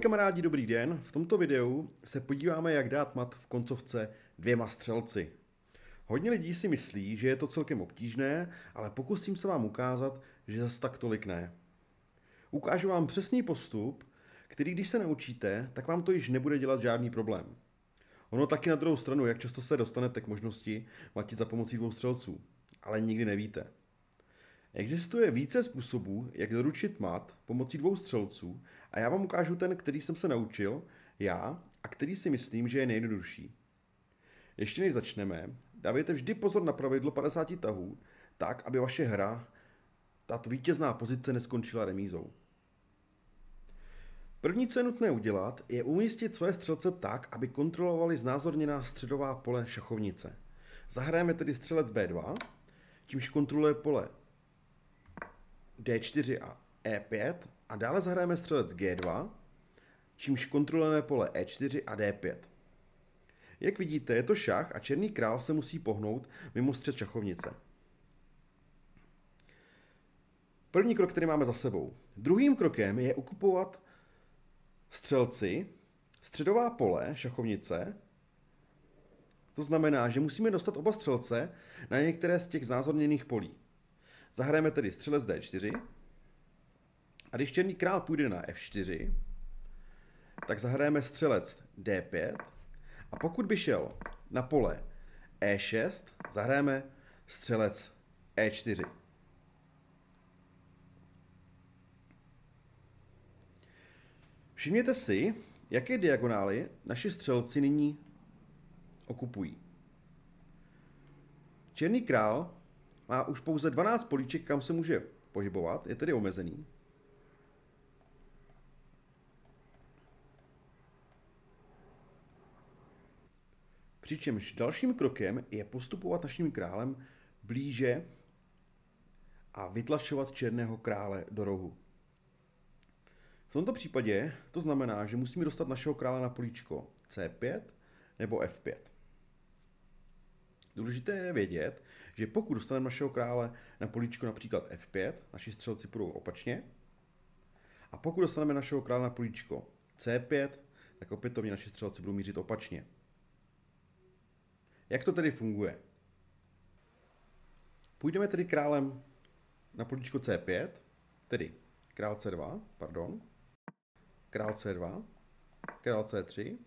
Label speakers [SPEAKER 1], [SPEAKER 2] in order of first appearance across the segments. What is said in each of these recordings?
[SPEAKER 1] kamarádi, dobrý den. V tomto videu se podíváme, jak dát mat v koncovce dvěma střelci. Hodně lidí si myslí, že je to celkem obtížné, ale pokusím se vám ukázat, že zase tak tolik ne. Ukážu vám přesný postup, který když se naučíte, tak vám to již nebude dělat žádný problém. Ono taky na druhou stranu, jak často se dostanete k možnosti matit za pomocí dvou střelců, ale nikdy nevíte. Existuje více způsobů, jak doručit mat pomocí dvou střelců a já vám ukážu ten, který jsem se naučil já a který si myslím, že je nejjednodušší. Ještě než začneme, dávejte vždy pozor na pravidlo 50 tahů, tak, aby vaše hra, tato vítězná pozice neskončila remízou. První, co je nutné udělat, je umístit své střelce tak, aby kontrolovali znázorněná středová pole šachovnice. Zahrajeme tedy střelec B2, čímž kontroluje pole D4 a E5 a dále zahrajeme střelec G2, čímž kontrolujeme pole E4 a D5. Jak vidíte, je to šach a černý král se musí pohnout mimo střed šachovnice. První krok, který máme za sebou. Druhým krokem je okupovat střelci středová pole šachovnice. To znamená, že musíme dostat oba střelce na některé z těch znázorněných polí. Zahrajeme tedy střelec D4 a když černý král půjde na F4, tak zahrajeme střelec D5 a pokud by šel na pole E6, zahrajeme střelec E4. Všimněte si, jaké diagonály naši střelci nyní okupují. Černý král má už pouze 12 políček, kam se může pohybovat, je tedy omezený. Přičemž dalším krokem je postupovat naším králem blíže a vytlačovat černého krále do rohu. V tomto případě to znamená, že musíme dostat našeho krále na políčko C5 nebo F5. Důležité je vědět, že pokud dostaneme našeho krále na políčko například F5, naši střelci půjdou opačně. A pokud dostaneme našeho krále na políčko C5, tak opětovně naši střelci budou mířit opačně. Jak to tedy funguje? Půjdeme tedy králem na políčko C5, tedy král C2, pardon, král C2, král C3,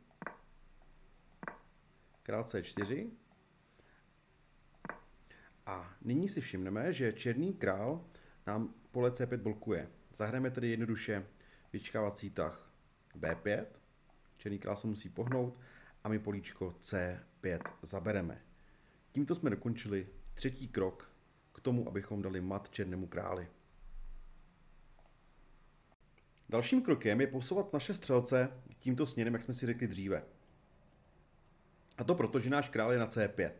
[SPEAKER 1] král C4. A nyní si všimneme, že černý král nám pole C5 blokuje. Zahrajeme tedy jednoduše vyčkávací tah B5. Černý král se musí pohnout a my políčko C5 zabereme. Tímto jsme dokončili třetí krok k tomu, abychom dali mat černému králi. Dalším krokem je posouvat naše střelce tímto směrem, jak jsme si řekli dříve. A to proto, že náš král je na C5.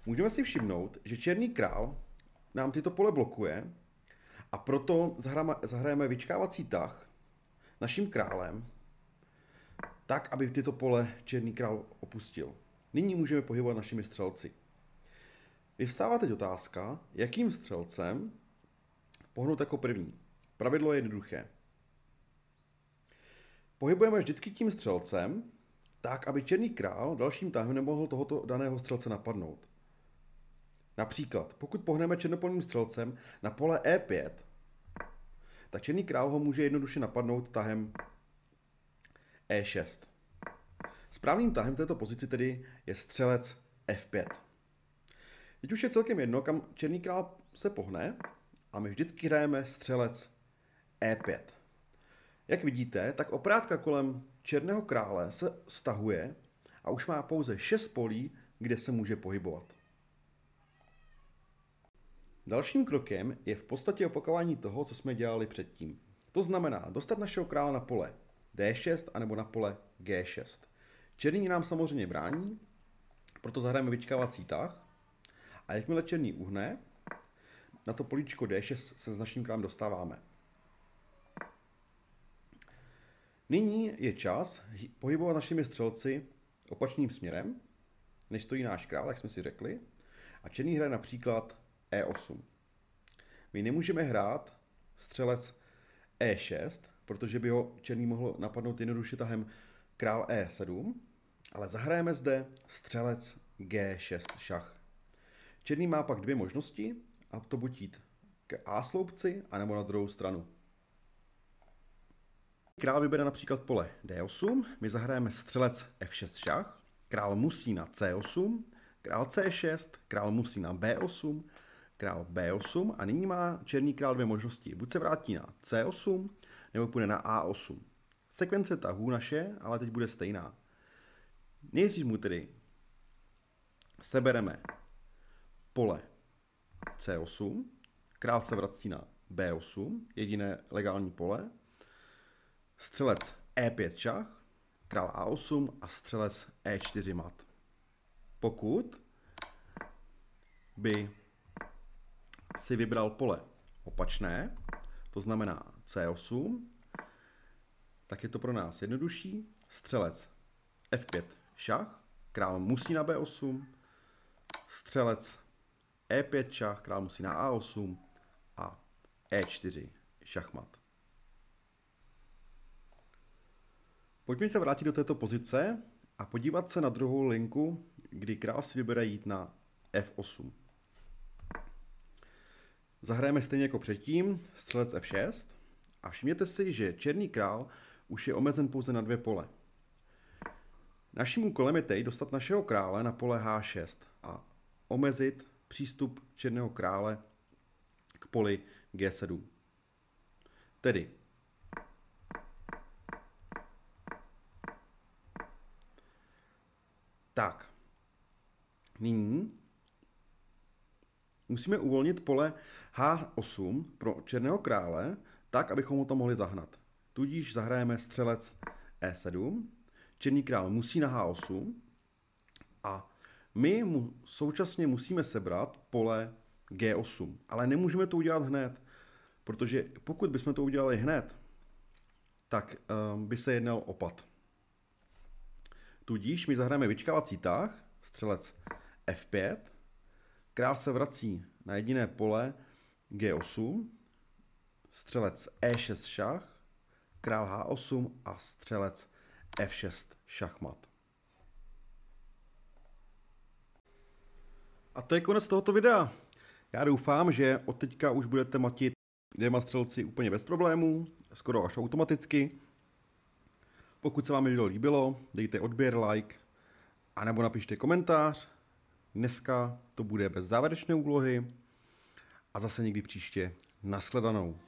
[SPEAKER 1] Můžeme si všimnout, že černý král nám tyto pole blokuje a proto zahrajeme vyčkávací tah naším králem tak, aby tyto pole černý král opustil. Nyní můžeme pohybovat našimi střelci. Vyvstává teď otázka, jakým střelcem pohnout jako první. Pravidlo je jednoduché. Pohybujeme vždycky tím střelcem tak, aby černý král dalším tahem nemohl tohoto daného střelce napadnout. Například, pokud pohneme černopolním střelcem na pole E5, tak černý král ho může jednoduše napadnout tahem E6. Správným tahem této pozici tedy je střelec F5. Teď už je celkem jedno, kam černý král se pohne a my vždycky hrajeme střelec E5. Jak vidíte, tak oprátka kolem černého krále se stahuje a už má pouze 6 polí, kde se může pohybovat. Dalším krokem je v podstatě opakování toho, co jsme dělali předtím. To znamená dostat našeho krále na pole D6 anebo na pole G6. Černý nám samozřejmě brání, proto zahrajeme vyčkávací tah a jakmile černý uhne, na to políčko D6 se s naším králem dostáváme. Nyní je čas pohybovat našimi střelci opačným směrem, než stojí náš král, jak jsme si řekli, a černý hraje například E8. My nemůžeme hrát střelec E6, protože by ho černý mohl napadnout jednoduše tahem král E7, ale zahrajeme zde střelec G6 šach. Černý má pak dvě možnosti, a to buď jít k A sloupci, anebo na druhou stranu. Král vybere například pole D8, my zahrajeme střelec F6 šach, král musí na C8, král C6, král musí na B8, král B8 a nyní má černý král dvě možnosti. Buď se vrátí na C8, nebo půjde na A8. Sekvence tahů naše, ale teď bude stejná. Nejdřív mu tedy sebereme pole C8, král se vrací na B8, jediné legální pole, střelec E5 šach, král A8 a střelec E4 mat. Pokud by si vybral pole opačné, to znamená C8, tak je to pro nás jednodušší. Střelec F5 šach, král musí na B8, střelec E5 šach, král musí na A8 a E4 šachmat. Pojďme se vrátit do této pozice a podívat se na druhou linku, kdy král si vybere jít na F8. Zahrajeme stejně jako předtím střelec F6 a všimněte si, že černý král už je omezen pouze na dvě pole. Naším úkolem je teď dostat našeho krále na pole H6 a omezit přístup černého krále k poli G7. Tedy tak, nyní musíme uvolnit pole H8 pro černého krále, tak, abychom ho tam mohli zahnat. Tudíž zahrajeme střelec E7, černý král musí na H8 a my současně musíme sebrat pole G8, ale nemůžeme to udělat hned, protože pokud bychom to udělali hned, tak by se jednal o pad. Tudíž my zahrajeme vyčkávací tah, střelec F5, král se vrací na jediné pole G8, střelec E6 šach, král H8 a střelec F6 šachmat. A to je konec tohoto videa. Já doufám, že od teďka už budete matit dvěma střelci úplně bez problémů, skoro až automaticky. Pokud se vám video líbilo, dejte odběr, like, anebo napište komentář. Dneska to bude bez závěrečné úlohy a zase někdy příště. Nashledanou.